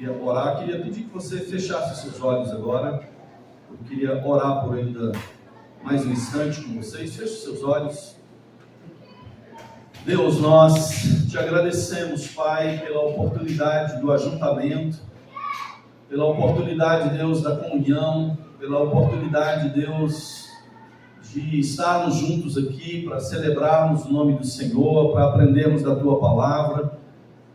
queria orar, queria pedir que você fechasse seus olhos agora. Eu queria orar por ainda mais um instante com vocês. Feche seus olhos. Deus, nós te agradecemos, Pai, pela oportunidade do ajuntamento, pela oportunidade, Deus, da comunhão, pela oportunidade, Deus, de estarmos juntos aqui para celebrarmos o nome do Senhor, para aprendermos da Tua Palavra.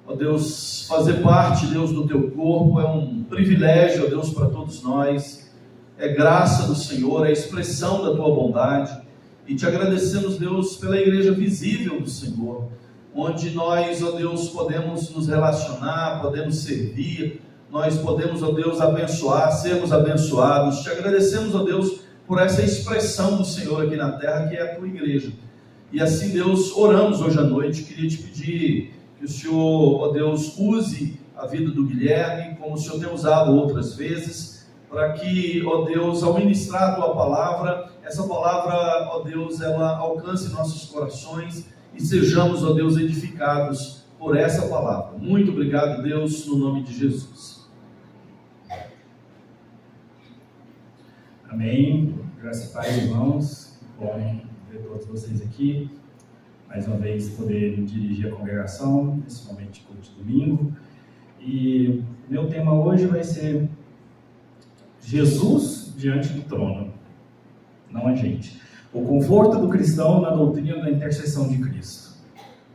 Ó Deus, fazer parte, Deus, do Teu corpo é um privilégio, ó Deus, para todos nós. É graça do Senhor, é expressão da Tua bondade. E te agradecemos, Deus, pela igreja visível do Senhor, onde nós, ó Deus, podemos nos relacionar, podemos servir, nós podemos, ó Deus, abençoar, sermos abençoados. Te agradecemos, ó Deus, por essa expressão do Senhor aqui na terra, que é a Tua igreja. E assim, Deus, oramos hoje à noite. Queria te pedir que o Senhor, ó Deus, use a vida do Guilherme, como o Senhor tem usado outras vezes, para que, ó Deus, ao ministrar a Tua palavra, essa palavra, ó Deus, ela alcance nossos corações e sejamos, ó Deus, edificados por essa palavra. Muito obrigado, Deus, no nome de Jesus. Amém. Graças e paz, irmãos. Bom ver todos vocês aqui. Mais uma vez, poder dirigir a congregação nesse momento de culto de domingo. E meu tema hoje vai ser Jesus diante do trono, não a gente. O conforto do cristão na doutrina da intercessão de Cristo.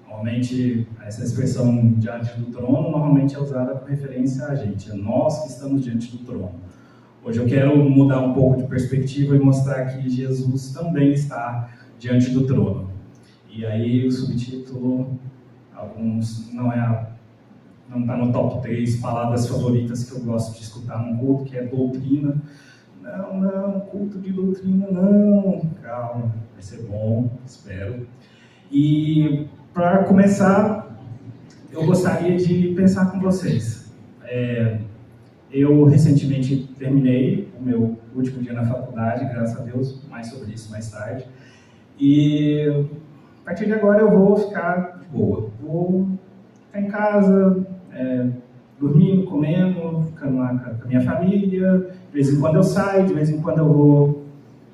Normalmente, essa expressão diante do trono, normalmente é usada com referência a gente, é nós que estamos diante do trono. Hoje eu quero mudar um pouco de perspectiva e mostrar que Jesus também está diante do trono. E aí o subtítulo, alguns não está no top 3 palavras favoritas que eu gosto de escutar num culto, que é doutrina. Não, culto de doutrina não, calma, vai ser bom, espero. E para começar, eu gostaria de pensar com vocês. Eu recentemente terminei o meu último dia na faculdade, graças a Deus, mais sobre isso mais tarde. E a partir de agora eu vou ficar de boa. Vou ficar em casa, dormindo, comendo, ficando lá com a minha família. De vez em quando eu saio, de vez em quando eu vou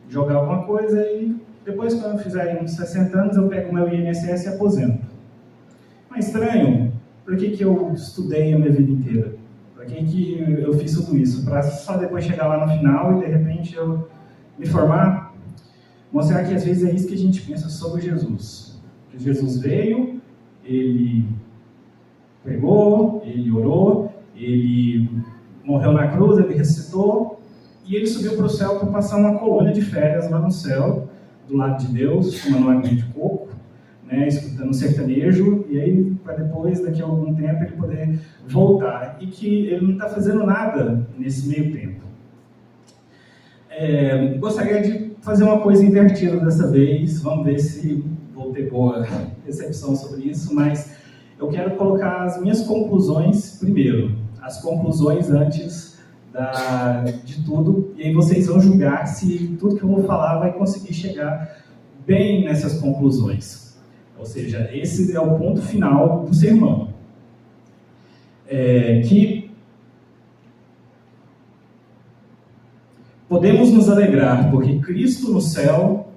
jogar alguma coisa. E depois, quando eu fizer uns 60 anos, eu pego o meu INSS e aposento. Mas estranho, por que eu estudei a minha vida inteira? Por que eu fiz tudo isso? Para só depois chegar lá no final e de repente eu me formar? Mostrar que às vezes é isso que a gente pensa sobre Jesus. Que Jesus veio, Ele pregou, Ele orou, Ele morreu na cruz, Ele ressuscitou e Ele subiu para o céu para passar uma colônia de férias lá no céu, do lado de Deus, tomando uma aguinha de coco, escutando um sertanejo, e aí para depois, daqui a algum tempo, Ele poder voltar. E que Ele não está fazendo nada nesse meio tempo. Gostaria de fazer uma coisa invertida dessa vez, vamos ver se vou ter boa recepção sobre isso, mas eu quero colocar as minhas conclusões primeiro, as conclusões antes de tudo, e aí vocês vão julgar se tudo que eu vou falar vai conseguir chegar bem nessas conclusões. Ou seja, esse é o ponto final do sermão. Que podemos nos alegrar porque Cristo no céu,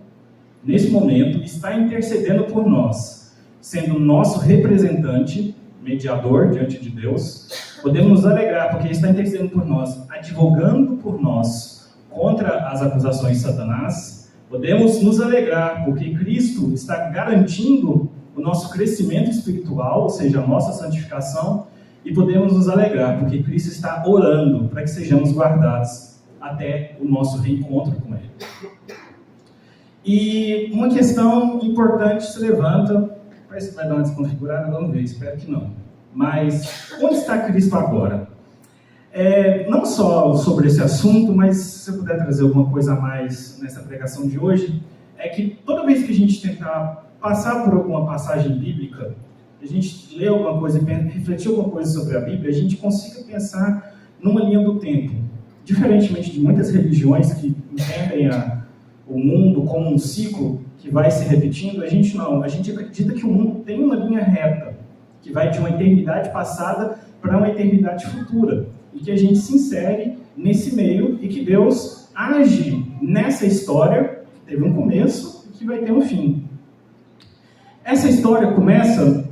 nesse momento, está intercedendo por nós, sendo nosso representante, mediador diante de Deus. Podemos nos alegrar porque Ele está intercedendo por nós, advogando por nós contra as acusações de Satanás. Podemos nos alegrar porque Cristo está garantindo o nosso crescimento espiritual, ou seja, a nossa santificação. E podemos nos alegrar porque Cristo está orando para que sejamos guardados até o nosso reencontro com Ele. E uma questão importante se levanta, parece que vai dar uma desconfigurada, vamos ver, espero que não. Mas onde está Cristo agora? Não só sobre esse assunto, mas se eu puder trazer alguma coisa a mais nessa pregação de hoje, é que toda vez que a gente tentar passar por alguma passagem bíblica, a gente ler alguma coisa e refletir alguma coisa sobre a Bíblia, a gente consiga pensar numa linha do tempo. Diferentemente de muitas religiões que entendem o mundo como um ciclo que vai se repetindo, a gente não. A gente acredita que o mundo tem uma linha reta, que vai de uma eternidade passada para uma eternidade futura. E que a gente se insere nesse meio e que Deus age nessa história, que teve um começo e que vai ter um fim. Essa história começa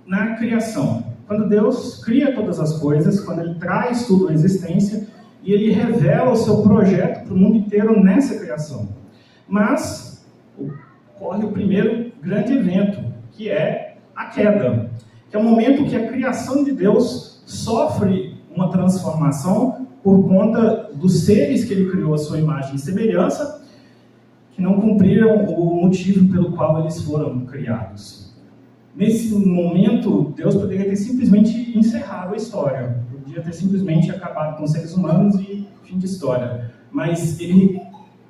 na criação. Quando Deus cria todas as coisas, quando Ele traz tudo à existência e Ele revela o seu projeto para o mundo inteiro nessa criação. Mas ocorre o primeiro grande evento, que é a queda, que é o momento que a criação de Deus sofre uma transformação por conta dos seres que Ele criou à sua imagem e semelhança, que não cumpriram o motivo pelo qual eles foram criados. Nesse momento, Deus poderia ter simplesmente encerrado a história, podia ter simplesmente acabado com os seres humanos e fim de história. Mas Ele,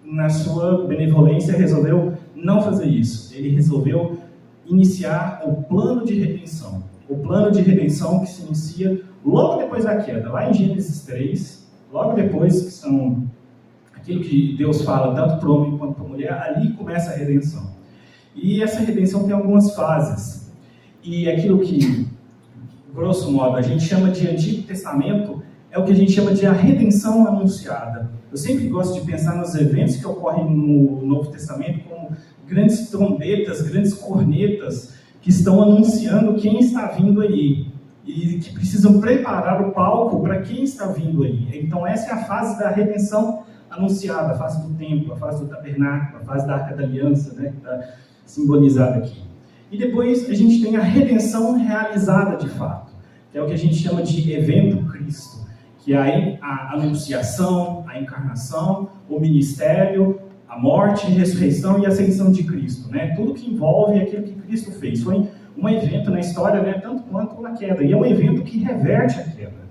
na sua benevolência, resolveu não fazer isso. Ele resolveu iniciar o plano de redenção. O plano de redenção que se inicia logo depois da queda, lá em Gênesis 3, logo depois, que são aquilo que Deus fala tanto para o homem quanto para a mulher, ali começa a redenção. E essa redenção tem algumas fases. E aquilo que, grosso modo, a gente chama de Antigo Testamento é o que a gente chama de a redenção anunciada. Eu sempre gosto de pensar nos eventos que ocorrem no Novo Testamento como grandes trombetas, grandes cornetas que estão anunciando quem está vindo aí e que precisam preparar o palco para quem está vindo aí. Então essa é a fase da redenção anunciada, a fase do templo, a fase do tabernáculo, a fase da Arca da Aliança, né, que está simbolizada aqui. E depois a gente tem a redenção realizada de fato, que é o que a gente chama de evento Cristo, que é a anunciação, a encarnação, o ministério, a morte, a ressurreição e a ascensão de Cristo, né? Tudo que envolve aquilo que Cristo fez. Foi um evento na história, né, tanto quanto na queda, e é um evento que reverte a queda.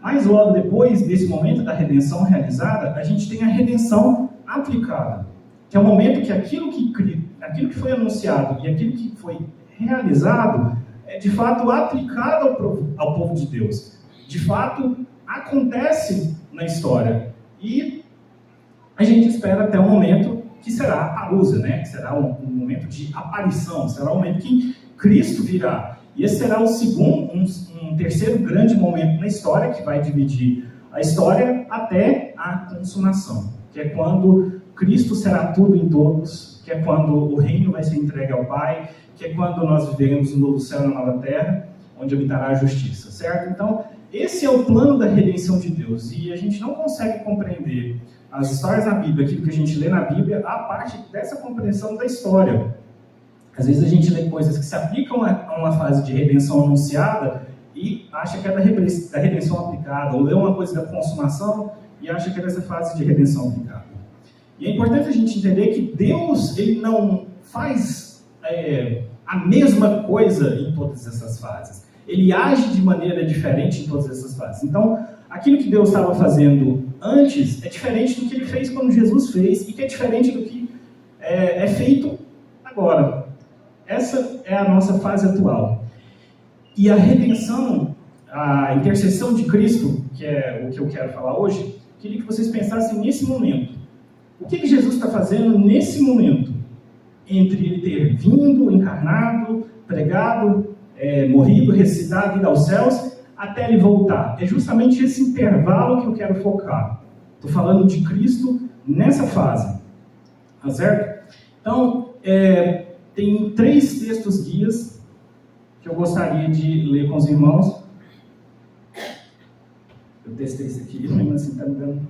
Mas logo depois desse momento da redenção realizada, a gente tem a redenção aplicada, que é o momento que aquilo que foi anunciado e aquilo que foi realizado é de fato aplicado ao povo de Deus. De fato, acontece na história. E a gente espera até o momento que será a parousia, né? Que será um momento de aparição, será o momento que Cristo virá. E esse será um terceiro grande momento na história que vai dividir a história até a consumação, que é quando Cristo será tudo em todos, que é quando o reino vai ser entregue ao Pai, que é quando nós viveremos no novo céu e na nova terra, onde habitará a justiça, certo? Então, esse é o plano da redenção de Deus, e a gente não consegue compreender as histórias da Bíblia, aquilo que a gente lê na Bíblia, a parte dessa compreensão da história. Às vezes a gente lê coisas que se aplicam a uma fase de redenção anunciada e acha que é da redenção aplicada, ou lê uma coisa da consumação e acha que é dessa fase de redenção aplicada. E é importante a gente entender que Deus, Ele não faz a mesma coisa em todas essas fases. Ele age de maneira diferente em todas essas fases. Então, aquilo que Deus estava fazendo antes é diferente do que Ele fez quando Jesus fez e que é diferente do que é feito agora. Essa é a nossa fase atual. E a redenção, a intercessão de Cristo, que é o que eu quero falar hoje, queria que vocês pensassem nesse momento. O que Jesus está fazendo nesse momento? Entre Ele ter vindo, encarnado, pregado, morrido, ressuscitado, ido aos céus, até Ele voltar. É justamente esse intervalo que eu quero focar. Estou falando de Cristo nessa fase. Tá certo? Então, tem 3 textos guias que eu gostaria de ler com os irmãos. Eu testei isso aqui, mas assim está me dando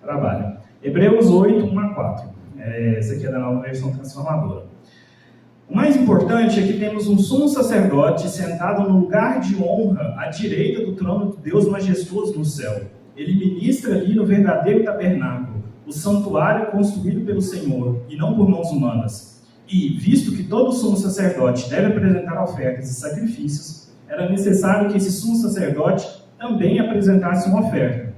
trabalho. Hebreus 8, 1 a 4. Essa aqui é da nova versão transformadora. O mais importante é que temos um sumo sacerdote sentado no lugar de honra à direita do trono de Deus majestoso no céu. Ele ministra ali no verdadeiro tabernáculo, o santuário construído pelo Senhor e não por mãos humanas. E, visto que todo sumo sacerdote deve apresentar ofertas e sacrifícios, era necessário que esse sumo sacerdote também apresentasse uma oferta.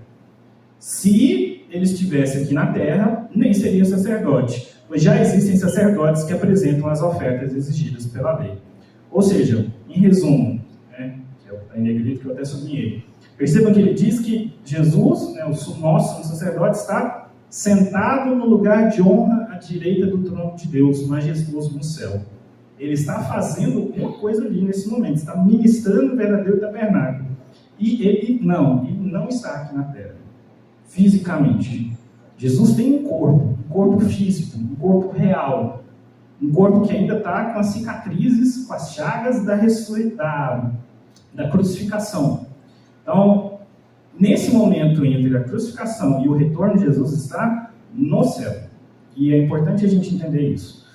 Se ele estivesse aqui na terra, nem seria sacerdote, pois já existem sacerdotes que apresentam as ofertas exigidas pela lei. Ou seja, em resumo, que é em negrito que eu até sublinhei, percebam que ele diz que Jesus, o nosso sumo sacerdote, está sentado no lugar de honra à direita do trono de Deus, majestoso no céu. Ele está fazendo uma coisa ali nesse momento, está ministrando o verdadeiro tabernáculo. E ele não está aqui na Terra, fisicamente. Jesus tem um corpo físico, um corpo real, um corpo que ainda está com as cicatrizes, com as chagas da crucificação. Então, nesse momento entre a crucificação e o retorno de Jesus, está no céu. E é importante a gente entender isso.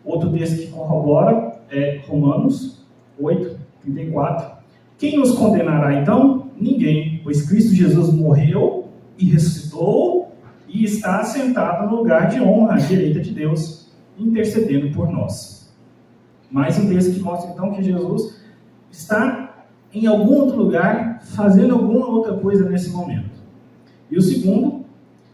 Outro texto que corrobora é Romanos 8:34. Quem nos condenará então? Ninguém, pois Cristo Jesus morreu e ressuscitou e está sentado no lugar de honra à direita de Deus, intercedendo por nós. Mais um texto que mostra então que Jesus está em algum outro lugar, fazendo alguma outra coisa nesse momento. E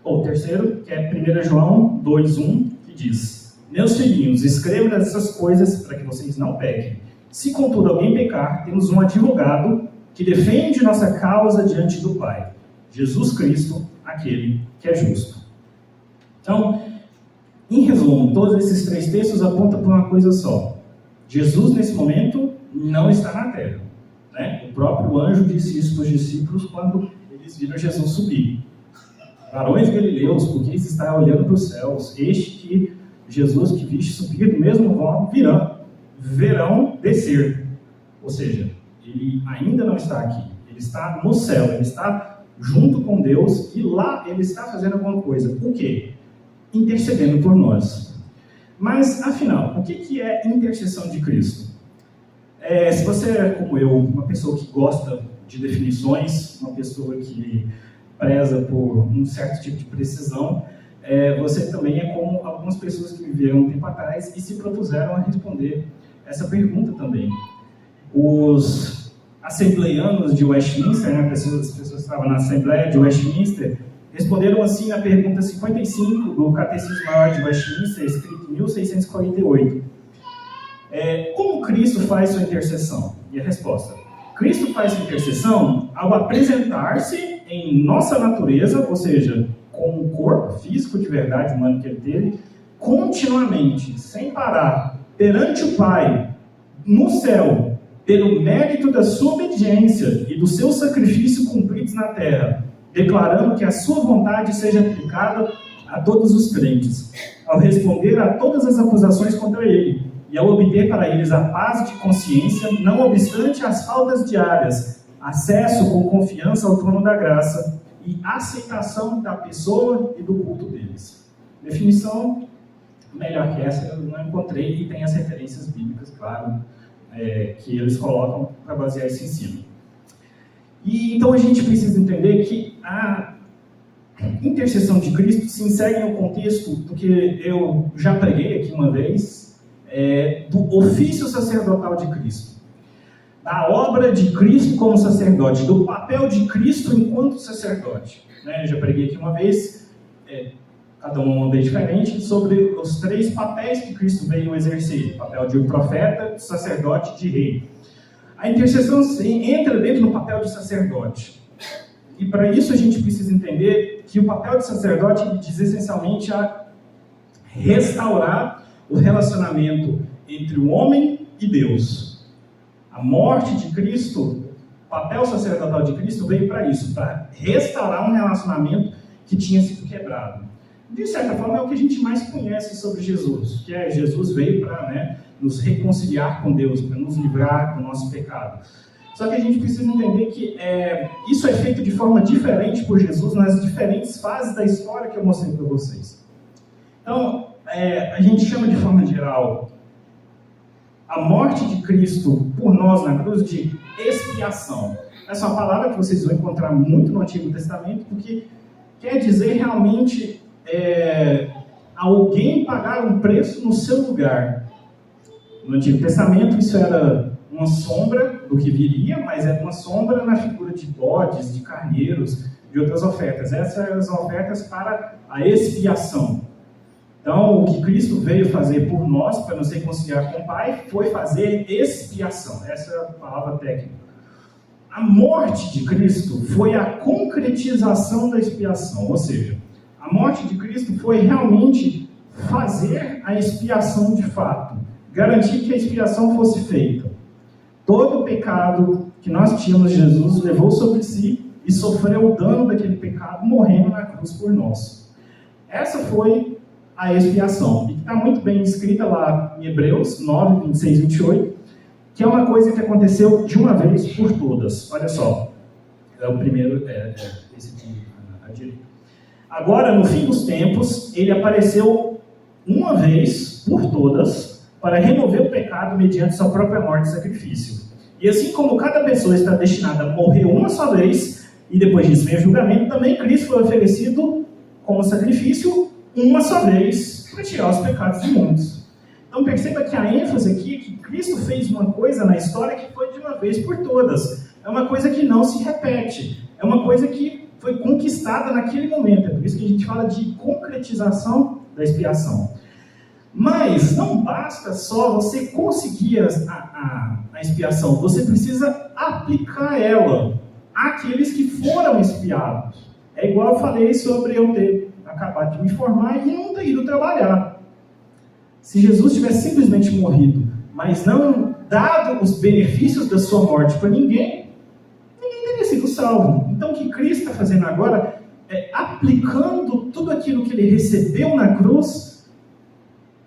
o terceiro, que é 1 João 2:1, que diz: Meus filhinhos, escrevam essas coisas para que vocês não pequem. Se contudo alguém pecar, temos um advogado que defende nossa causa diante do Pai, Jesus Cristo, aquele que é justo. Então, em resumo, todos esses 3 textos apontam para uma coisa só. Jesus, nesse momento, não está na terra. Né? O próprio anjo disse isso para os discípulos quando eles viram Jesus subir. Varões galileus, por que está olhando para os céus? Este que Jesus que viste subir do mesmo modo verão descer. Ou seja, ele ainda não está aqui. Ele está no céu, ele está junto com Deus e lá ele está fazendo alguma coisa. O quê? Intercedendo por nós. Mas, afinal, o que é intercessão de Cristo? Se você é como eu, uma pessoa que gosta de definições, uma pessoa que preza por um certo tipo de precisão, você também é como algumas pessoas que viveram um tempo atrás e se propuseram a responder essa pergunta também. Os assembleianos de Westminster, né, as pessoas que estavam na Assembleia de Westminster, responderam assim na pergunta 55 do Catecismo Maior de Westminster, escrito em 1648. Como Cristo faz sua intercessão? E a resposta: Cristo faz sua intercessão ao apresentar-se em nossa natureza, ou seja, com o corpo físico de verdade humano que ele teve, continuamente, sem parar, perante o Pai, no céu, pelo mérito da sua obediência e do seu sacrifício cumpridos na terra, declarando que a sua vontade seja aplicada a todos os crentes, ao responder a todas as acusações contra ele, e ao obter para eles a paz de consciência, não obstante as faltas diárias, acesso com confiança ao trono da graça e aceitação da pessoa e do culto deles. Definição melhor que essa eu não encontrei, e tem as referências bíblicas, claro, que eles colocam para basear esse ensino. E então a gente precisa entender que a intercessão de Cristo se insere no contexto do que eu já preguei aqui uma vez, do ofício sacerdotal de Cristo, da obra de Cristo como sacerdote, do papel de Cristo enquanto sacerdote. Eu já preguei aqui uma vez, cada uma vez diferente, sobre os 3 papéis que Cristo veio exercer: o papel de profeta, de sacerdote, de rei. A intercessão entra dentro do papel de sacerdote. E para isso a gente precisa entender que o papel de sacerdote diz essencialmente a restaurar o relacionamento entre o homem e Deus. A morte de Cristo, o papel sacerdotal de Cristo veio para isso, para restaurar um relacionamento que tinha sido quebrado. De certa forma, é o que a gente mais conhece sobre Jesus, que Jesus veio para nos reconciliar com Deus, para nos livrar do nosso pecado. Só que a gente precisa entender que isso é feito de forma diferente por Jesus nas diferentes fases da história que eu mostrei para vocês. Então, a gente chama de forma geral a morte de Cristo por nós na cruz de expiação. Essa é uma palavra que vocês vão encontrar muito no Antigo Testamento, porque quer dizer realmente alguém pagar um preço no seu lugar. No Antigo Testamento isso era uma sombra do que viria, mas era uma sombra na figura de bodes, de carneiros, de outras ofertas. Essas eram as ofertas para a expiação. Então, o que Cristo veio fazer por nós, para nos reconciliar com o Pai, foi fazer expiação. Essa é a palavra técnica. A morte de Cristo foi a concretização da expiação, ou seja, a morte de Cristo foi realmente fazer a expiação de fato, garantir que a expiação fosse feita. Todo pecado que nós tínhamos, Jesus levou sobre si e sofreu o dano daquele pecado, morrendo na cruz por nós. Essa foi a expiação, e que está muito bem escrita lá em Hebreus 9, 26 e 28, que é uma coisa que aconteceu de uma vez por todas. Olha só, é o primeiro, esse aqui à direita. Agora, no fim dos tempos, ele apareceu uma vez por todas para remover o pecado mediante sua própria morte e sacrifício. E assim como cada pessoa está destinada a morrer uma só vez, e depois disso vem o julgamento, também Cristo foi oferecido como sacrifício uma só vez para tirar os pecados de muitos. Então perceba que a ênfase aqui é que Cristo fez uma coisa na história que foi de uma vez por todas. É uma coisa que não se repete. É uma coisa que foi conquistada naquele momento. É por isso que a gente fala de concretização da expiação. Mas não basta só você conseguir a expiação. Você precisa aplicar ela àqueles que foram expiados. É igual eu falei sobre eu ter acabado de me formar e não ter ido trabalhar. Se Jesus tivesse simplesmente morrido, mas não dado os benefícios da sua morte para ninguém teria sido salvo. Então o que Cristo está fazendo agora é aplicando tudo aquilo que ele recebeu na cruz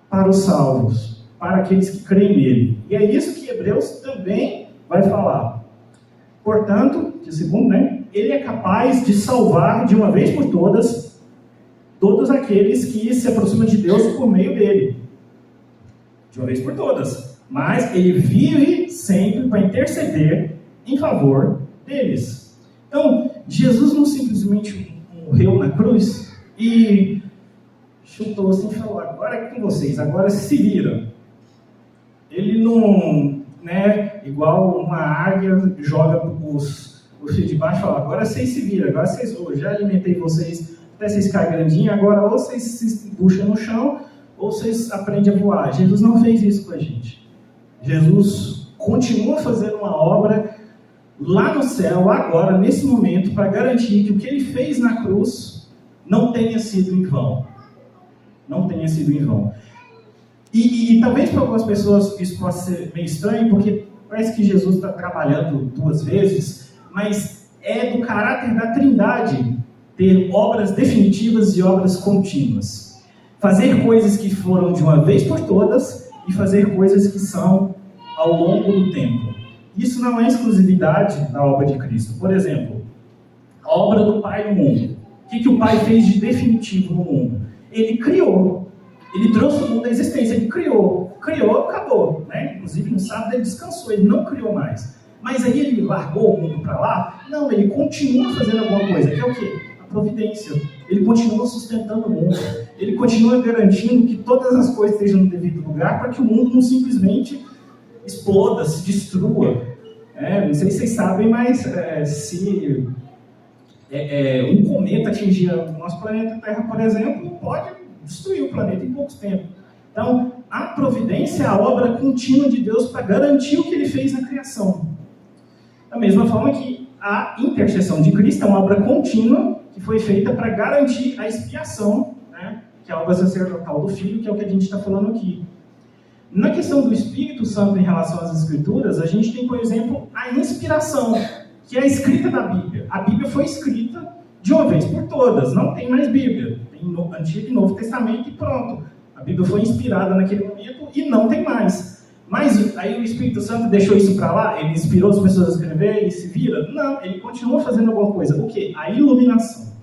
para os salvos, para aqueles que creem nele. E é isso que Hebreus também vai falar. Portanto, segundo, ele é capaz de salvar de uma vez por todas todos aqueles que se aproximam de Deus por meio dele. De uma vez por todas. Mas ele vive sempre para interceder em favor deles. Então, Jesus não simplesmente morreu na cruz e chutou assim e falou, agora é com vocês, agora se viram. Ele não, igual uma águia joga os filhos de baixo e fala, agora vocês se viram, agora eu já alimentei vocês até vocês ficarem grandinhos, agora ou vocês se puxam no chão, ou vocês aprendem a voar. Jesus não fez isso com a gente. Jesus continua fazendo uma obra lá no céu, agora, nesse momento, para garantir que o que ele fez na cruz não tenha sido em vão. Não tenha sido em vão. E talvez para algumas pessoas isso possa ser meio estranho, porque parece que Jesus está trabalhando duas vezes, mas é do caráter da Trindade ter obras definitivas e obras contínuas. Fazer coisas que foram de uma vez por todas e fazer coisas que são ao longo do tempo. Isso não é exclusividade da obra de Cristo. Por exemplo, a obra do Pai no mundo. O que o Pai fez de definitivo no mundo? Ele criou. Ele trouxe o mundo à existência. Ele criou, acabou. Inclusive no sábado ele descansou, ele não criou mais. Mas aí ele largou o mundo para lá? Não, ele continua fazendo alguma coisa. Que é o quê? Providência. Ele continua sustentando o mundo. Ele continua garantindo que todas as coisas estejam no devido lugar para que o mundo não simplesmente exploda, se destrua. Não sei se vocês sabem, mas se um cometa atingir o nosso planeta Terra, por exemplo, pode destruir o planeta em poucos tempos. Então, a providência é a obra contínua de Deus para garantir o que ele fez na criação. Da mesma forma que a intercessão de Cristo é uma obra contínua que foi feita para garantir a expiação, que é a obra sacerdotal do Filho, que é o que a gente está falando aqui. Na questão do Espírito Santo em relação às Escrituras, a gente tem, por exemplo, a inspiração, que é a escrita da Bíblia. A Bíblia foi escrita de uma vez por todas, não tem mais Bíblia. Tem Antigo e Novo Testamento e pronto. A Bíblia foi inspirada naquele momento e não tem mais. Mas aí o Espírito Santo deixou isso para lá? Ele inspirou as pessoas a escrever e se vira? Não, ele continua fazendo alguma coisa. O quê? A iluminação.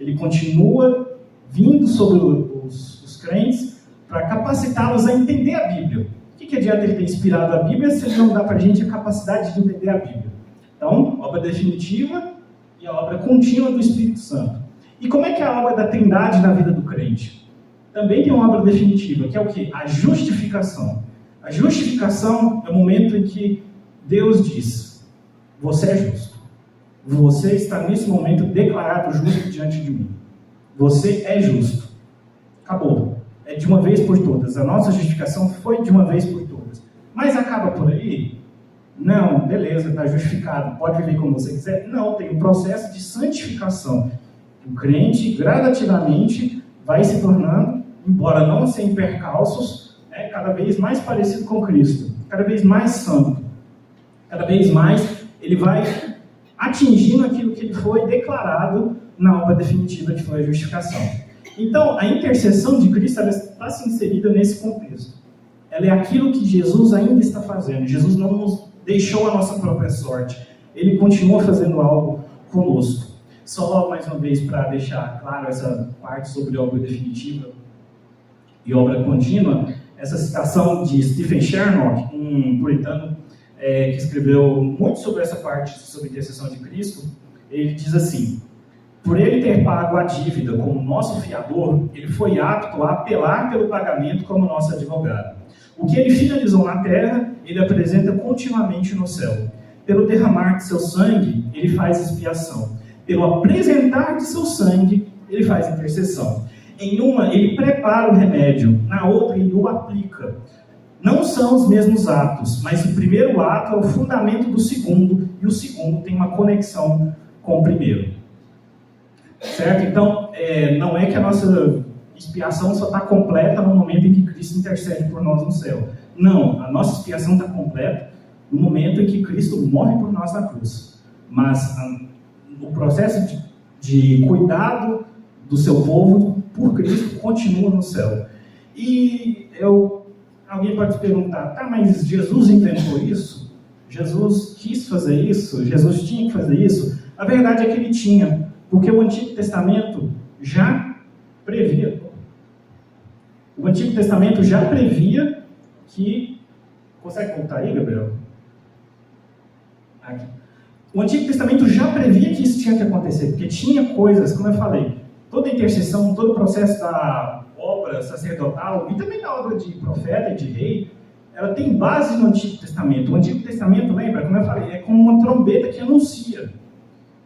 Ele continua vindo sobre os crentes para capacitá-los a entender a Bíblia. O que adianta ele ter inspirado a Bíblia se ele não dá para a gente a capacidade de entender a Bíblia? Então, obra definitiva e a obra contínua do Espírito Santo. E como é que é a obra da Trindade na vida do crente? Também tem uma obra definitiva, que é o quê? A justificação. A justificação é o momento em que Deus diz, você é justo. Você está nesse momento declarado justo diante de mim. Você é justo. Acabou. É de uma vez por todas. A nossa justificação foi de uma vez por todas. Mas acaba por aí? Não, beleza, está justificado. Pode viver como você quiser? Não, tem um processo de santificação. O crente, gradativamente, vai se tornando, embora não sem percalços, cada vez mais parecido com Cristo. Cada vez mais santo. Cada vez mais ele vai atingindo aquilo que ele foi declarado na obra definitiva que foi a justificação. Então, a intercessão de Cristo ela está se inserida nesse contexto. Ela é aquilo que Jesus ainda está fazendo. Jesus não nos deixou a nossa própria sorte. Ele continua fazendo algo conosco. Só mais uma vez para deixar claro essa parte sobre obra definitiva e obra contínua, essa citação de Stephen Charnock, um puritano que escreveu muito sobre essa parte sobre intercessão de Cristo, ele diz assim: por ele ter pago a dívida como nosso fiador, ele foi apto a apelar pelo pagamento como nosso advogado. O que ele finalizou na terra, ele apresenta continuamente no céu. Pelo derramar de seu sangue, ele faz expiação. Pelo apresentar de seu sangue, ele faz intercessão. Em uma, ele prepara o remédio, na outra, ele o aplica. Não são os mesmos atos, mas o primeiro ato é o fundamento do segundo, e o segundo tem uma conexão com o primeiro. Certo? Então, não é que a nossa expiação só está completa no momento em que Cristo intercede por nós no céu. Não, a nossa expiação está completa no momento em que Cristo morre por nós na cruz. Mas o processo de cuidado do seu povo por Cristo continua no céu. E alguém pode se perguntar, tá, mas Jesus inventou isso? Jesus quis fazer isso? Jesus tinha que fazer isso? A verdade é que ele tinha, porque o Antigo Testamento já previa. O Antigo Testamento já previa que... Consegue voltar aí, Gabriel? Aqui. O Antigo Testamento já previa que isso tinha que acontecer, porque tinha coisas, como eu falei, toda intercessão, todo o processo da obra sacerdotal e também da obra de profeta e de rei, ela tem base no Antigo Testamento. O Antigo Testamento, lembra, como eu falei, é como uma trombeta que anuncia.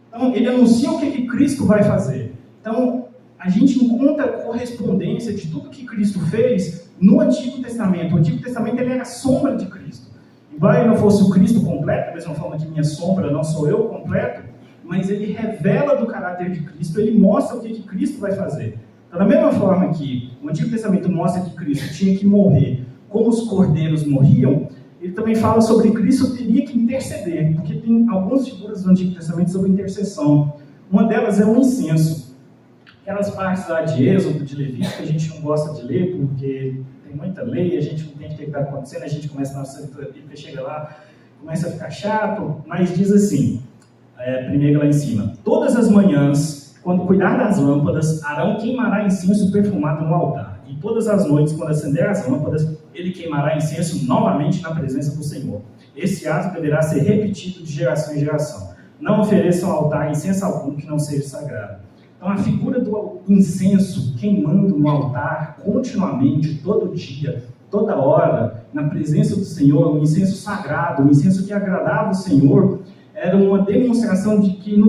Então, ele anuncia o que Cristo vai fazer. Então, a gente encontra correspondência de tudo que Cristo fez no Antigo Testamento. O Antigo Testamento ele era a sombra de Cristo. Embora não fosse o Cristo completo, da mesma forma que minha sombra não sou eu completo, mas ele revela do caráter de Cristo, ele mostra o que Cristo vai fazer. Então, da mesma forma que o Antigo Testamento mostra que Cristo tinha que morrer como os cordeiros morriam, ele também fala sobre Cristo teria que interceder, porque tem algumas figuras do Antigo Testamento sobre intercessão. Uma delas é o incenso. Aquelas partes lá de Êxodo, de Levítico, que a gente não gosta de ler, porque tem muita lei, a gente não entende o que está acontecendo, a gente começa na nossa leitura bíblica, chega lá, começa a ficar chato, mas diz assim, primeiro lá em cima: todas as manhãs, quando cuidar das lâmpadas, Arão queimará incenso perfumado no altar, e todas as noites, quando acender as lâmpadas, ele queimará incenso novamente na presença do Senhor. Esse ato deverá ser repetido de geração em geração. Não ofereçam ao altar incenso algum que não seja sagrado. Então, a figura do incenso queimando no altar continuamente, todo dia, toda hora, na presença do Senhor, um incenso sagrado, um incenso que agradava o Senhor, era uma demonstração de que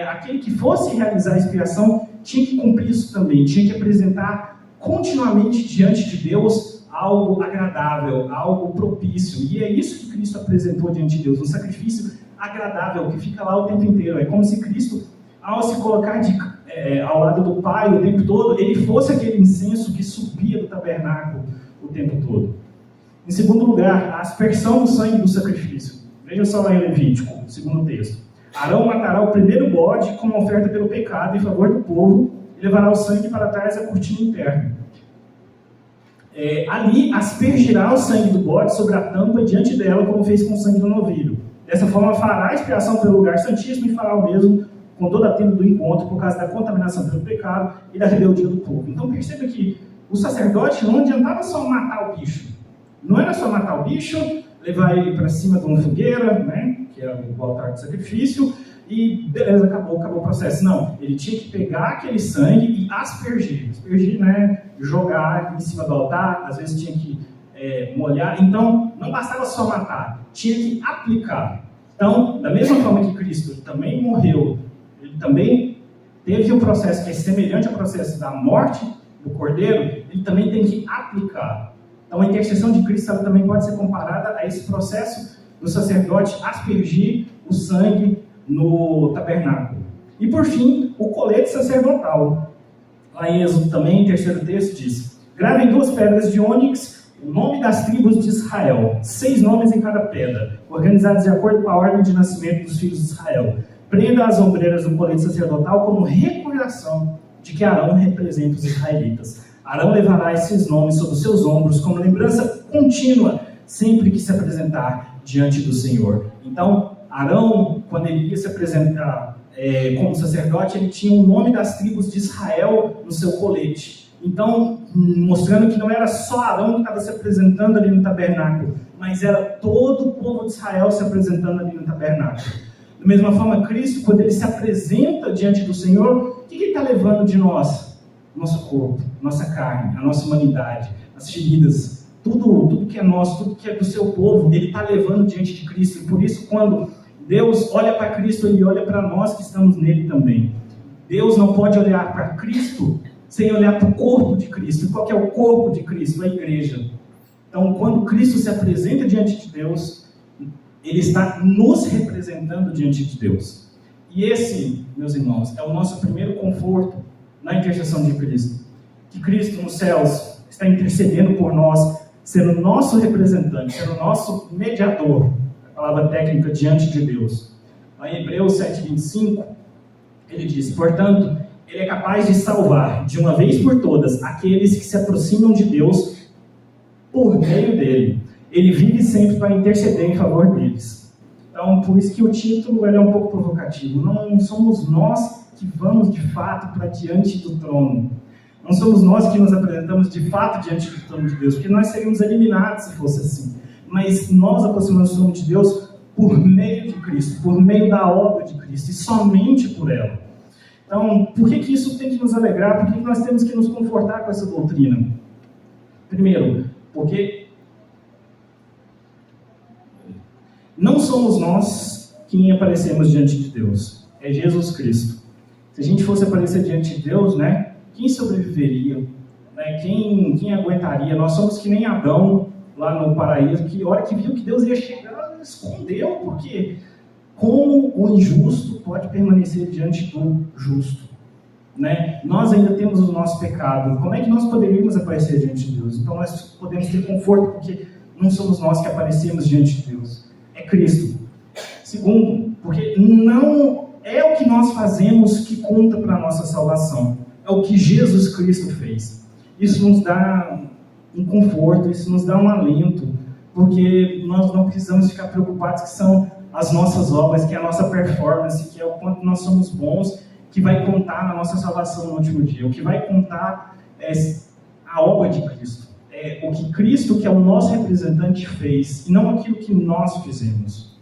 aquele que fosse realizar a expiação tinha que cumprir isso também, tinha que apresentar continuamente diante de Deus algo agradável, algo propício. E é isso que Cristo apresentou diante de Deus, um sacrifício agradável, que fica lá o tempo inteiro. É como se Cristo, ao se colocar ao lado do Pai o tempo todo, ele fosse aquele incenso que subia do tabernáculo o tempo todo. Em segundo lugar, a aspersão do sangue do sacrifício. Veja só lá em Levítico, segundo texto. Arão matará o primeiro bode como oferta pelo pecado em favor do povo e levará o sangue para trás da cortina interna. Ali aspergirá o sangue do bode sobre a tampa diante dela, como fez com o sangue do novilho. Dessa forma fará a expiação pelo lugar santíssimo e fará o mesmo com toda a tenda do encontro, por causa da contaminação pelo pecado e da rebeldia do povo. Então perceba que o sacerdote não adiantava só matar o bicho. Não era só matar o bicho, levar ele para cima de uma fogueira, né, que é o altar de sacrifício, e beleza, acabou o processo. Não, ele tinha que pegar aquele sangue e aspergir. Aspergir, né, jogar em cima do altar, às vezes tinha que molhar. Então, não bastava só matar, tinha que aplicar. Então, da mesma forma que Cristo também morreu, ele também teve um processo que é semelhante ao processo da morte do cordeiro, ele também tem que aplicar. Então, a intercessão de Cristo ela também pode ser comparada a esse processo do sacerdote aspergir o sangue no tabernáculo. E, por fim, o colete sacerdotal. Lá em Êxodo também, em terceiro texto, diz: gravem 2 pedras de ônix o nome das tribos de Israel, 6 nomes em cada pedra, organizados de acordo com a ordem de nascimento dos filhos de Israel. Prenda as ombreiras do colete sacerdotal como recordação de que Arão representa os israelitas. Arão levará esses nomes sobre os seus ombros como lembrança contínua, sempre que se apresentar diante do Senhor. Então, Arão, quando ele ia se apresentar como sacerdote, ele tinha o nome das tribos de Israel no seu colete. Então, mostrando que não era só Arão que estava se apresentando ali no tabernáculo, mas era todo o povo de Israel se apresentando ali no tabernáculo. Da mesma forma, Cristo, quando ele se apresenta diante do Senhor, o que ele está levando de nós? Nosso corpo, nossa carne, a nossa humanidade, as feridas, tudo que é nosso, tudo que é do seu povo, ele está levando diante de Cristo. E por isso, quando Deus olha para Cristo, ele olha para nós que estamos nele também. Deus não pode olhar para Cristo sem olhar para o corpo de Cristo. E qual que é o corpo de Cristo? A igreja. Então, quando Cristo se apresenta diante de Deus, ele está nos representando diante de Deus. E esse, meus irmãos, é o nosso primeiro conforto na intercessão de Cristo. Que Cristo nos céus está intercedendo por nós, sendo nosso representante, sendo nosso mediador, a palavra técnica, diante de Deus. Lá em Hebreus 7:25, ele diz: portanto, ele é capaz de salvar, de uma vez por todas, aqueles que se aproximam de Deus por meio dele. Ele vive sempre para interceder em favor deles. Então, por isso que o título ele é um pouco provocativo. Não somos nós que vamos de fato para diante do trono. Não somos nós que nos apresentamos de fato diante do trono de Deus, porque nós seríamos eliminados se fosse assim. Mas nós aproximamos do trono de Deus por meio de Cristo, por meio da obra de Cristo, e somente por ela. Então, por que isso tem que nos alegrar? Por que nós temos que nos confortar com essa doutrina? Primeiro, porque não somos nós quem aparecemos diante de Deus, é Jesus Cristo. Se a gente fosse aparecer diante de Deus, né, quem sobreviveria? Né, quem aguentaria? Nós somos que nem Adão lá no paraíso, que a hora que viu que Deus ia chegar, escondeu, porque como o injusto pode permanecer diante do justo? Né? Nós ainda temos o nosso pecado. Como é que nós poderíamos aparecer diante de Deus? Então nós podemos ter conforto, porque não somos nós que aparecemos diante de Deus, é Cristo. Segundo, porque não é o que nós fazemos que conta para a nossa salvação, é o que Jesus Cristo fez. Isso nos dá um conforto, isso nos dá um alento, porque nós não precisamos ficar preocupados que são as nossas obras, que é a nossa performance, que é o quanto nós somos bons, que vai contar na nossa salvação no último dia. O que vai contar é a obra de Cristo. É o que Cristo, que é o nosso representante, fez, e não aquilo que nós fizemos.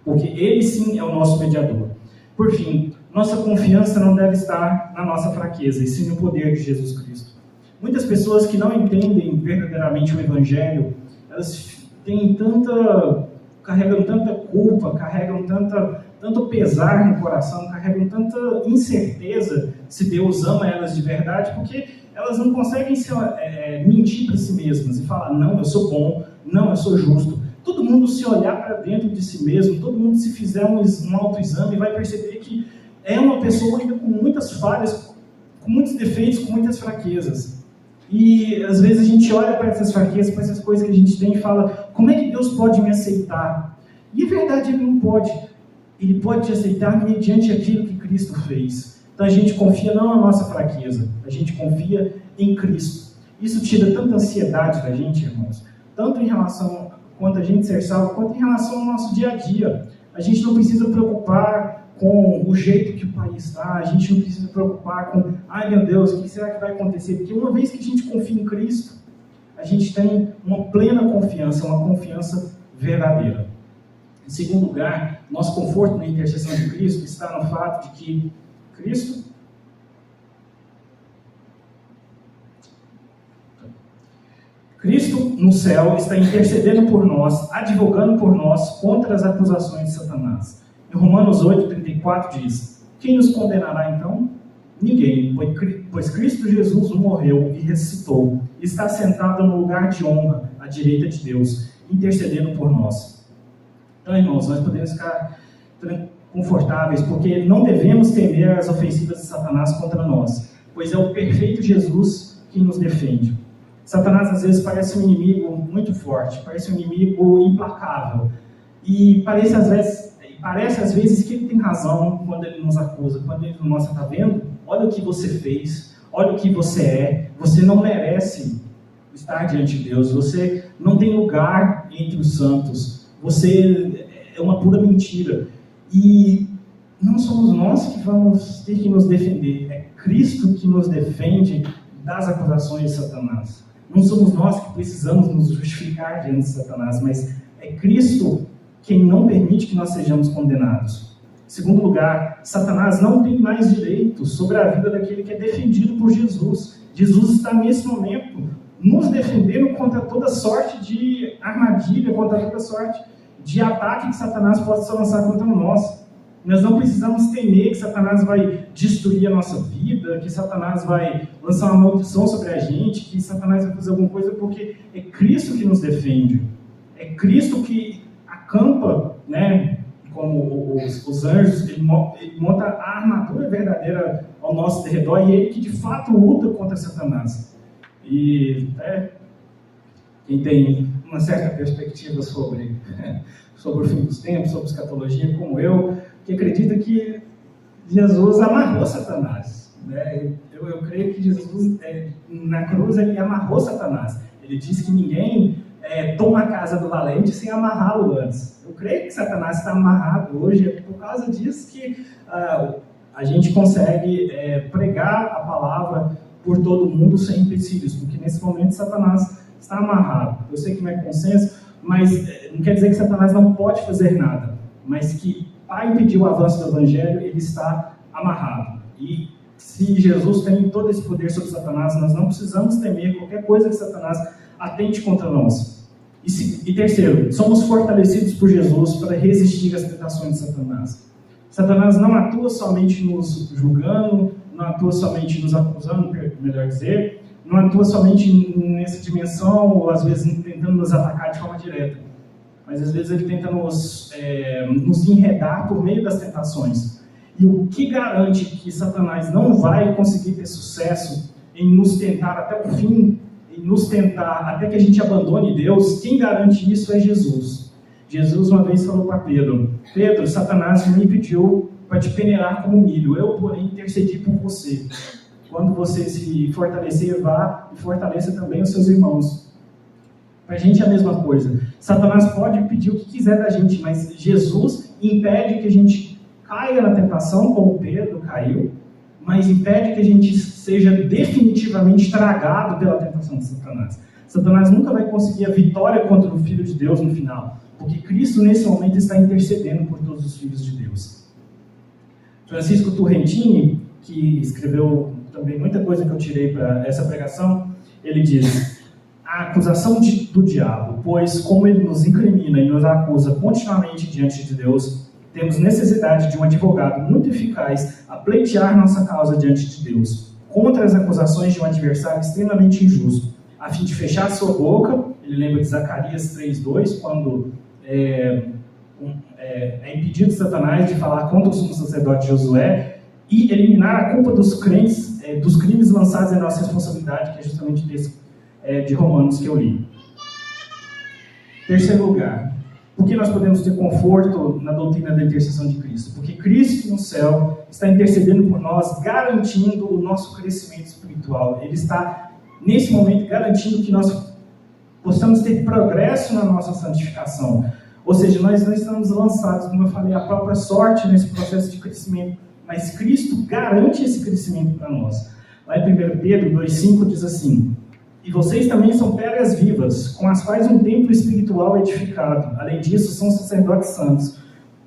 Porque Ele sim é o nosso mediador. Por fim, nossa confiança não deve estar na nossa fraqueza, e sim no poder de Jesus Cristo. Muitas pessoas que não entendem verdadeiramente o Evangelho, elas carregam tanta culpa, carregam tanto pesar no coração, carregam tanta incerteza se Deus ama elas de verdade, porque elas não conseguem mentir para si mesmas e falar: não, eu sou bom, não, eu sou justo. Todo mundo se olhar para dentro de si mesmo, todo mundo se fizer um autoexame vai perceber que é uma pessoa ainda com muitas falhas, com muitos defeitos, com muitas fraquezas. E às vezes a gente olha para essas fraquezas, para essas coisas que a gente tem e fala: como é que Deus pode me aceitar? E a verdade, Ele não pode. Ele pode te aceitar mediante aquilo que Cristo fez. Então a gente confia não na nossa fraqueza, a gente confia em Cristo. Isso tira tanta ansiedade da gente, irmãos, tanto em relação quanto a gente ser salvo, quanto em relação ao nosso dia a dia. A gente não precisa preocupar com o jeito que o país está, a gente não precisa preocupar com: ai meu Deus, o que será que vai acontecer? Porque uma vez que a gente confia em Cristo, a gente tem uma plena confiança, uma confiança verdadeira. Em segundo lugar, nosso conforto na intercessão de Cristo está no fato de que Cristo no céu está intercedendo por nós, advogando por nós contra as acusações de Satanás. Em Romanos 8:34 diz: quem nos condenará então? Ninguém, pois Cristo Jesus morreu e ressuscitou, e está sentado no lugar de honra, à direita de Deus, intercedendo por nós. Então, irmãos, nós podemos ficar confortáveis, porque não devemos temer as ofensivas de Satanás contra nós, pois é o perfeito Jesus quem nos defende. Satanás às vezes parece um inimigo muito forte, parece um inimigo implacável. E parece às vezes que ele tem razão quando ele nos acusa, quando ele nos mostra, tá vendo? Olha o que você fez, olha o que você é, você não merece estar diante de Deus, você não tem lugar entre os santos, você é uma pura mentira. E não somos nós que vamos ter que nos defender, é Cristo que nos defende das acusações de Satanás. Não somos nós que precisamos nos justificar diante de Satanás, mas é Cristo quem não permite que nós sejamos condenados. Em segundo lugar, Satanás não tem mais direito sobre a vida daquele que é defendido por Jesus. Jesus está nesse momento nos defendendo contra toda sorte de armadilha, contra toda sorte de ataque que Satanás possa lançar contra nós. Nós não precisamos temer que Satanás vai destruir a nossa vida, que Satanás vai lançar uma maldição sobre a gente, que Satanás vai fazer alguma coisa, porque é Cristo que nos defende. É Cristo que acampa, né, como os anjos, ele monta a armadura verdadeira ao nosso derredor, e ele que de fato luta contra Satanás. E quem tem uma certa perspectiva sobre o fim dos tempos, sobre escatologia, como eu, que acredita que Jesus amarrou Satanás. Né? Eu creio que Jesus, na cruz, ele amarrou Satanás. Ele disse que ninguém toma a casa do valente sem amarrá-lo antes. Eu creio que Satanás está amarrado hoje, é por causa disso que a gente consegue pregar a palavra por todo mundo sem empecilhos, porque nesse momento Satanás está amarrado. Eu sei que não é consenso, mas não quer dizer que Satanás não pode fazer nada, mas que para impedir o avanço do Evangelho, ele está amarrado. E se Jesus tem todo esse poder sobre Satanás, nós não precisamos temer qualquer coisa que Satanás atente contra nós. E terceiro, somos fortalecidos por Jesus para resistir às tentações de Satanás. Satanás não atua somente nos julgando, não atua somente nos acusando, melhor dizer, não atua somente nessa dimensão, ou às vezes tentando nos atacar de forma direta. Mas às vezes ele tenta nos enredar por meio das tentações. E o que garante que Satanás não vai conseguir ter sucesso em nos tentar até o fim, em nos tentar até que a gente abandone Deus, quem garante isso é Jesus. Jesus uma vez falou para Pedro: Pedro, Satanás me pediu para te peneirar como milho, eu porém intercedi por você. Quando você se fortalecer, vá e fortaleça também os seus irmãos. Para a gente é a mesma coisa. Satanás pode pedir o que quiser da gente, mas Jesus impede que a gente caia na tentação, como Pedro caiu, mas impede que a gente seja definitivamente tragado pela tentação de Satanás. Satanás nunca vai conseguir a vitória contra o Filho de Deus no final, porque Cristo nesse momento está intercedendo por todos os filhos de Deus. Francisco Turrentini, que escreveu também muita coisa que eu tirei para essa pregação, ele diz: a acusação do diabo, pois como ele nos incrimina e nos acusa continuamente diante de Deus, temos necessidade de um advogado muito eficaz a pleitear nossa causa diante de Deus, contra as acusações de um adversário extremamente injusto, a fim de fechar sua boca. Ele lembra de Zacarias 3:2, quando é impedido Satanás de falar contra o sumo sacerdote Josué e eliminar a culpa dos crentes, dos crimes lançados em nossa responsabilidade, que é justamente o texto de Romanos que eu li. Terceiro lugar, por que nós podemos ter conforto na doutrina da intercessão de Cristo? Porque Cristo no céu está intercedendo por nós, garantindo o nosso crescimento espiritual. Ele está, nesse momento, garantindo que nós possamos ter progresso na nossa santificação. Ou seja, nós não estamos lançados, como eu falei, à própria sorte nesse processo de crescimento, mas Cristo garante esse crescimento para nós. Lá em 1 Pedro 2,5 diz assim: e vocês também são pedras vivas, com as quais um templo espiritual é edificado. Além disso, são sacerdotes santos.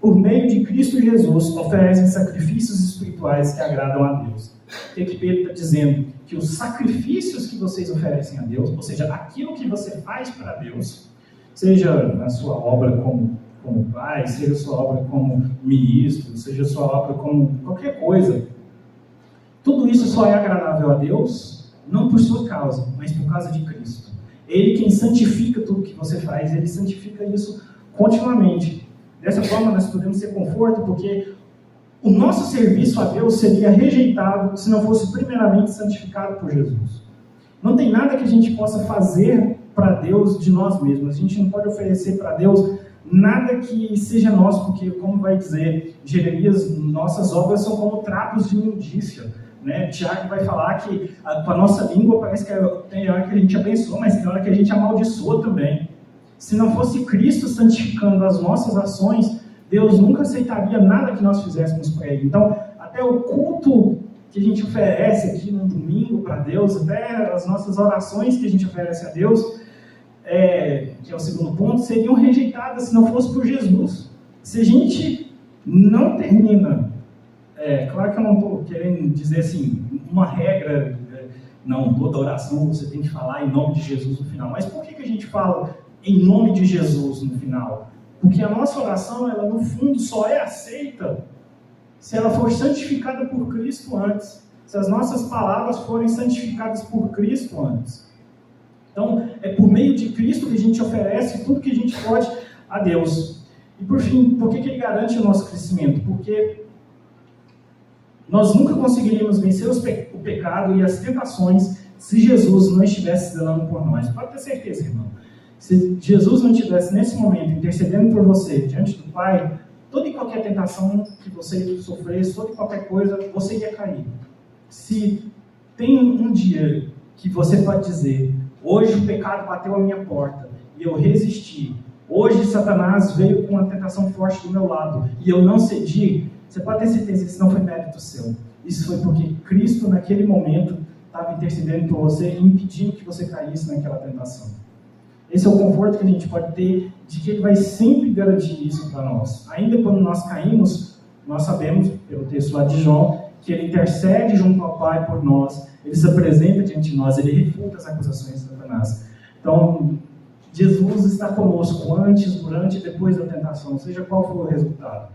Por meio de Cristo Jesus, oferecem sacrifícios espirituais que agradam a Deus. O que Pedro está dizendo? Que os sacrifícios que vocês oferecem a Deus, ou seja, aquilo que você faz para Deus, seja na sua obra como pai, seja a sua obra como ministro, seja a sua obra como qualquer coisa, tudo isso só é agradável a Deus, não por sua causa, mas por causa de Cristo. Ele quem santifica tudo que você faz, ele santifica isso continuamente. Dessa forma nós podemos ter conforto, porque o nosso serviço a Deus seria rejeitado se não fosse primeiramente santificado por Jesus. Não tem nada que a gente possa fazer para Deus de nós mesmos. A gente não pode oferecer para Deus nada que seja nosso, porque, como vai dizer Jeremias, nossas obras são como trapos de imundícia. Né? Tiago vai falar que com a nossa língua parece que tem hora que a gente abençoa, mas tem hora que a gente amaldiçoa também. Se não fosse Cristo santificando as nossas ações, Deus nunca aceitaria nada que nós fizéssemos para Ele. Então, até o culto que a gente oferece aqui no domingo para Deus, até as nossas orações que a gente oferece a Deus, que é o segundo ponto, seriam rejeitadas se não fosse por Jesus. Se a gente não termina, claro que eu não estou querendo dizer assim, uma regra, não, toda oração você tem que falar em nome de Jesus no final, mas por que a gente fala em nome de Jesus no final? Porque a nossa oração, ela no fundo só é aceita se ela for santificada por Cristo antes, se as nossas palavras forem santificadas por Cristo antes. Então, é por meio de Cristo que a gente oferece tudo que a gente pode a Deus. E por fim, por que Ele garante o nosso crescimento? Porque nós nunca conseguiríamos vencer o pecado e as tentações se Jesus não estivesse zelando por nós. Pode ter certeza, irmão. Se Jesus não estivesse nesse momento intercedendo por você diante do Pai, toda e qualquer tentação que você sofresse, toda e qualquer coisa, você ia cair. Se tem um dia que você pode dizer, hoje o pecado bateu a minha porta e eu resisti, hoje Satanás veio com uma tentação forte do meu lado e eu não cedi, você pode ter certeza que isso não foi mérito seu. Isso foi porque Cristo naquele momento estava intercedendo por você e impedindo que você caísse naquela tentação. Esse é o conforto que a gente pode ter de que Ele vai sempre garantir isso para nós. Ainda quando nós caímos, nós sabemos, pelo texto lá de João, que Ele intercede junto ao Pai por nós, Ele se apresenta diante de nós, Ele refuta as acusações de Satanás. Então, Jesus está conosco antes, durante e depois da tentação, seja qual for o resultado.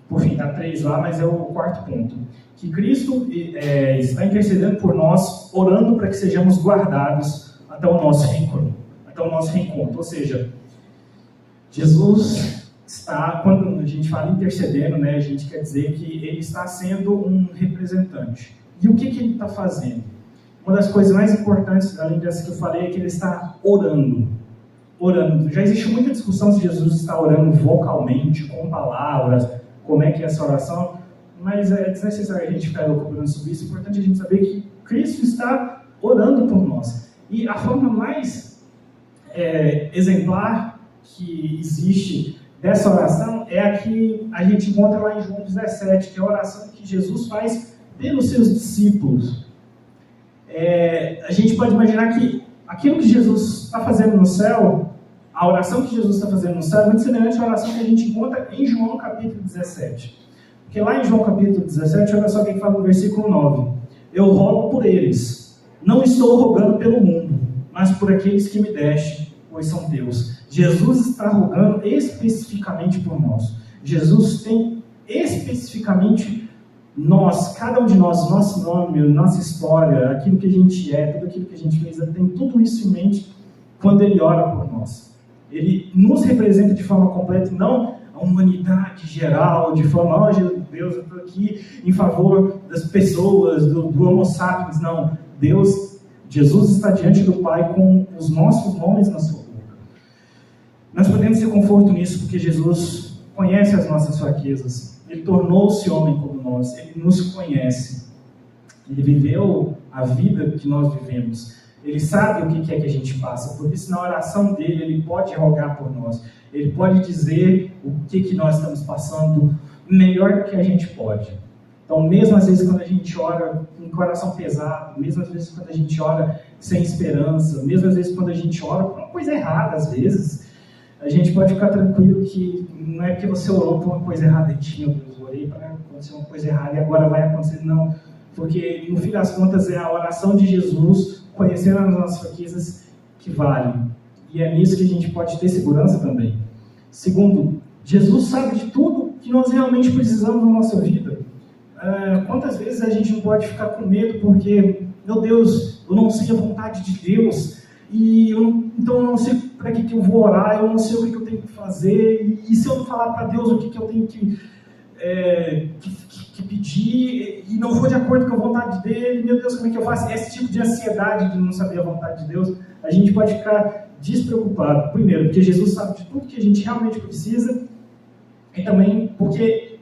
Por fim, está 3 lá, mas é o quarto ponto. Que Cristo está intercedendo por nós, orando para que sejamos guardados até o nosso reencontro. Ou seja, Jesus está, quando a gente fala intercedendo, né, a gente quer dizer que Ele está sendo um representante. E o que Ele está fazendo? Uma das coisas mais importantes, além dessa que eu falei, é que Ele está orando. Já existe muita discussão se Jesus está orando vocalmente, com palavras, como é que é essa oração, mas é desnecessário a gente ficar elucubrando sobre isso. É importante a gente saber que Cristo está orando por nós. E a forma mais exemplar que existe dessa oração é a que a gente encontra lá em João 17, que é a oração que Jesus faz pelos seus discípulos. A gente pode imaginar que aquilo que Jesus está fazendo no céu, a oração que Jesus está fazendo no céu é muito semelhante à oração que a gente encontra em João capítulo 17. Porque lá em João capítulo 17, olha só o que fala no versículo 9. Eu rogo por eles, não estou rogando pelo mundo, mas por aqueles que me deste, pois são teus. Jesus está rogando especificamente por nós. Jesus tem especificamente nós, cada um de nós, nosso nome, nossa história, aquilo que a gente é, tudo aquilo que a gente fez, ele tem tudo isso em mente quando Ele ora por nós. Ele nos representa de forma completa, não a humanidade geral, de forma, Deus, eu estou aqui em favor das pessoas, do Homo sapiens, não. Jesus está diante do Pai com os nossos nomes na sua boca. Nós podemos ter conforto nisso porque Jesus conhece as nossas fraquezas. Ele tornou-se homem como nós, Ele nos conhece. Ele viveu a vida que nós vivemos. Ele sabe o que é que a gente passa, por isso na oração dele, ele pode rogar por nós. Ele pode dizer o que nós estamos passando melhor do que a gente pode. Então, mesmo às vezes quando a gente ora com o coração pesado, mesmo às vezes quando a gente ora sem esperança, mesmo às vezes quando a gente ora por uma coisa errada, às vezes, a gente pode ficar tranquilo que não é porque você orou por uma coisa errada, eu orei para acontecer uma coisa errada e agora vai acontecer, não. Porque, no fim das contas, é a oração de Jesus, conhecendo as nossas fraquezas, que vale. E é nisso que a gente pode ter segurança também. Segundo, Jesus sabe de tudo que nós realmente precisamos na nossa vida. Quantas vezes a gente não pode ficar com medo porque, meu Deus, eu não sei a vontade de Deus, então eu não sei para que eu vou orar, eu não sei o que eu tenho que fazer, e se eu não falar para Deus o que eu tenho que pedir, e não for de acordo com a vontade dele, meu Deus, como é que eu faço? Esse tipo de ansiedade de não saber a vontade de Deus, a gente pode ficar despreocupado. Primeiro, porque Jesus sabe de tudo que a gente realmente precisa, e também porque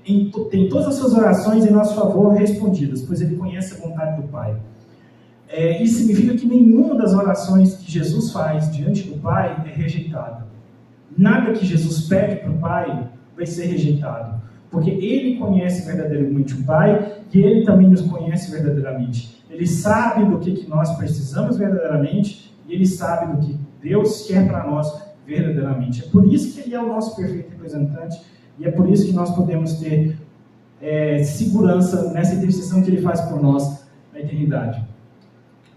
tem todas as suas orações em nosso favor respondidas, pois Ele conhece a vontade do Pai. Isso significa que nenhuma das orações que Jesus faz diante do Pai é rejeitada. Nada que Jesus pede para o Pai vai ser rejeitado, porque Ele conhece verdadeiramente o Pai e Ele também nos conhece verdadeiramente. Ele sabe do que nós precisamos verdadeiramente e Ele sabe do que Deus quer para nós verdadeiramente. É por isso que Ele é o nosso perfeito representante e é por isso que nós podemos ter segurança nessa intercessão que Ele faz por nós na eternidade.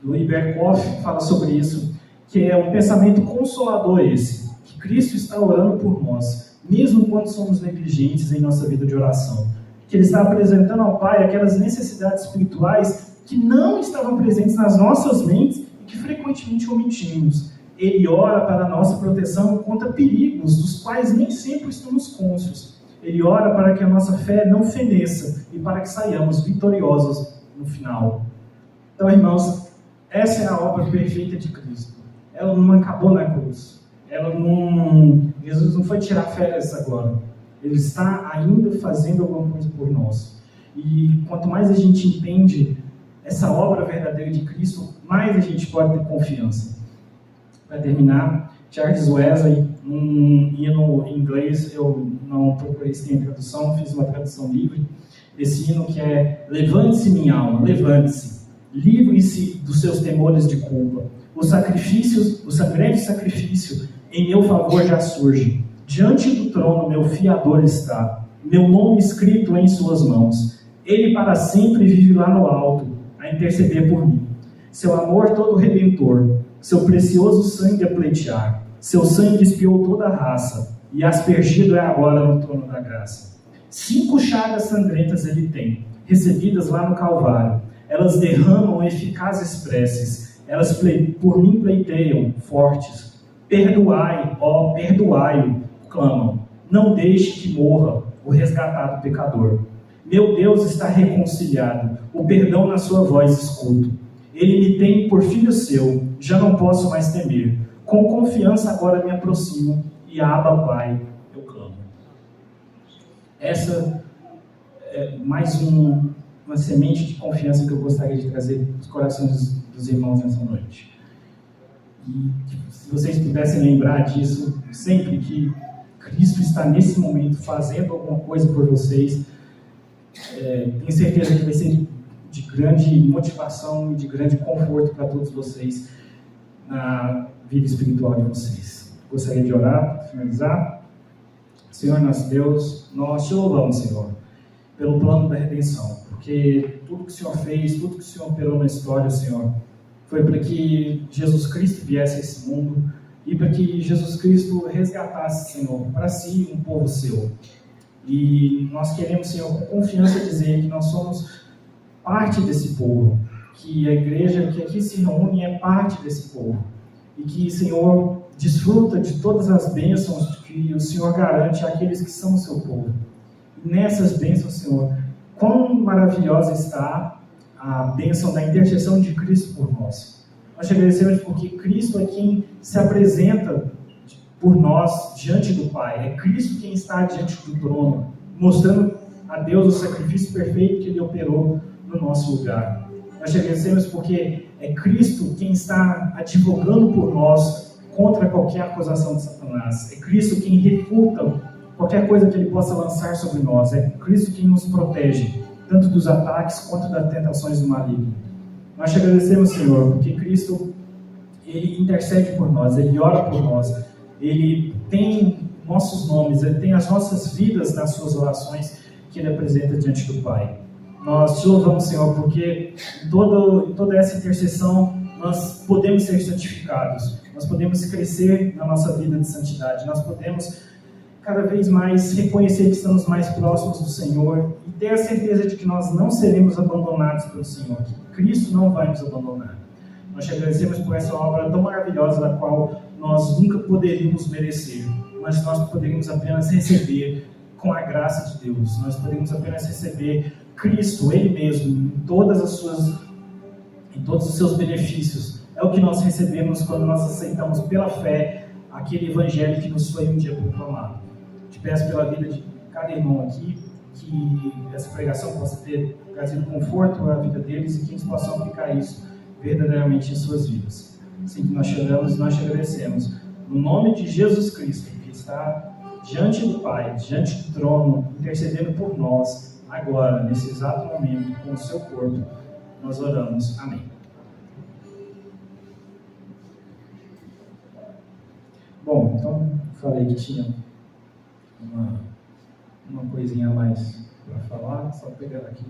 Louis Berkhoff fala sobre isso, que é um pensamento consolador esse, que Cristo está orando por nós, mesmo quando somos negligentes em nossa vida de oração. Que Ele está apresentando ao Pai aquelas necessidades espirituais que não estavam presentes nas nossas mentes e que frequentemente omitimos. Ele ora para a nossa proteção contra perigos, dos quais nem sempre estamos cônscios. Ele ora para que a nossa fé não feneça e para que saiamos vitoriosos no final. Então, irmãos, essa é a obra perfeita de Cristo. Ela não acabou na cruz. Jesus não foi tirar férias agora. Ele está ainda fazendo alguma coisa por nós. E quanto mais a gente entende essa obra verdadeira de Cristo, mais a gente pode ter confiança. Para terminar, Charles Wesley, num hino em inglês, eu não procurei se tem tradução, fiz uma tradução livre, esse hino que é: levante-se minha alma, levante-se, livre-se dos seus temores de culpa. O sangrento sacrifício em meu favor já surge. Diante do trono meu fiador está, meu nome escrito em suas mãos. Ele para sempre vive lá no alto, a interceder por mim. Seu amor todo redentor, seu precioso sangue a pleitear, seu sangue espiou toda a raça, e aspergido é agora no trono da graça. 5 chagas sangrentas ele tem, recebidas lá no Calvário. Elas derramam eficazes preces, elas por mim pleiteiam, fortes. Perdoai, ó, perdoai-o, clamam. Não deixe que morra o resgatado pecador. Meu Deus está reconciliado, o perdão na sua voz escuto. Ele me tem por filho seu, já não posso mais temer. Com confiança agora me aproximo, e Abba, Pai, eu clamo. Essa é mais uma semente de confiança que eu gostaria de trazer nos corações dos irmãos nessa noite. E se vocês pudessem lembrar disso, sempre que Cristo está nesse momento fazendo alguma coisa por vocês, tenho certeza que vai ser de grande motivação e de grande conforto para todos vocês na vida espiritual de vocês. Gostaria de orar para finalizar. Senhor nosso Deus, nós te louvamos, Senhor, pelo plano da redenção, porque tudo que o Senhor fez, tudo que o Senhor operou na história, Senhor, foi para que Jesus Cristo viesse a esse mundo e para que Jesus Cristo resgatasse, Senhor, para si um povo seu. E nós queremos, Senhor, com confiança dizer que nós somos parte desse povo, que a igreja que aqui se reúne é parte desse povo, e que, Senhor, desfruta de todas as bênçãos que o Senhor garante àqueles que são o seu povo. E nessas bênçãos, Senhor, quão maravilhosa está a bênção da intercessão de Cristo por nós. Nós te agradecemos porque Cristo é quem se apresenta por nós diante do Pai. É Cristo quem está diante do trono, mostrando a Deus o sacrifício perfeito que Ele operou no nosso lugar. Nós te agradecemos porque é Cristo quem está advogando por nós contra qualquer acusação de Satanás. É Cristo quem refuta qualquer coisa que Ele possa lançar sobre nós. É Cristo quem nos protege, tanto dos ataques quanto das tentações do maligno. Nós te agradecemos, Senhor, porque Cristo, Ele intercede por nós, Ele ora por nós, Ele tem nossos nomes, Ele tem as nossas vidas nas suas orações que Ele apresenta diante do Pai. Nós te louvamos, Senhor, porque em toda essa intercessão nós podemos ser santificados, nós podemos crescer na nossa vida de santidade, nós podemos cada vez mais reconhecer que estamos mais próximos do Senhor e ter a certeza de que nós não seremos abandonados pelo Senhor, que Cristo não vai nos abandonar. Nós te agradecemos por essa obra tão maravilhosa, da qual nós nunca poderíamos merecer, mas nós poderíamos apenas receber com a graça de Deus. Nós poderíamos apenas receber Cristo, Ele mesmo, em todos os seus benefícios. É o que nós recebemos quando nós aceitamos pela fé aquele evangelho que nos foi um dia proclamado. Te peço pela vida de cada irmão aqui, que essa pregação possa ter trazido conforto à vida deles e que eles possam aplicar isso verdadeiramente em suas vidas. Assim que nós chegamos, nós te agradecemos. No nome de Jesus Cristo, que está diante do Pai, diante do trono, intercedendo por nós, agora, nesse exato momento, com o seu corpo, nós oramos. Amém. Bom, então, falei que tinha uma coisinha a mais para falar, só pegar aqui.